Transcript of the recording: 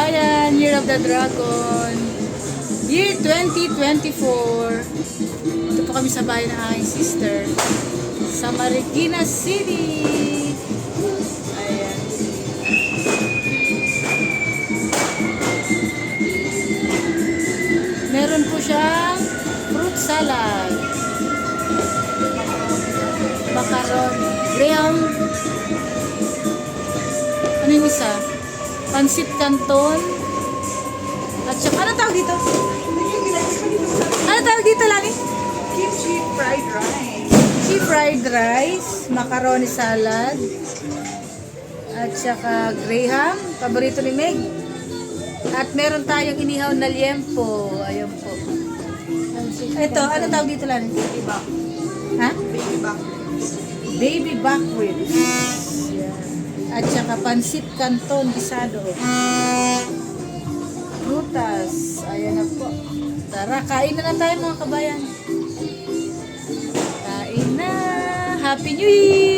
kabayan, Year of the Dragon, Year 2024. Ito po kami sa bayan ng aking sister sa Marikina City. Ayan. Meron po siyang fruit salad, macaroni, graham, ano yung isa? Pansit canton, at saka, ano tawag dito? Ano tawag dito, Lani? Kimchi fried rice. Kimchi fried rice, macaroni salad, at saka graham, paborito ni Meg. At meron tayong inihaw na liempo. Ayun po. Ito, ano tawag dito, Lani? Baby back. Ha? Baby back. Baby back ribs. Yan. At saka pansit canton gisado. Prutas. Ayan na po. Tara, kain na tayo mga kabayan. Kain na. Happy New Year!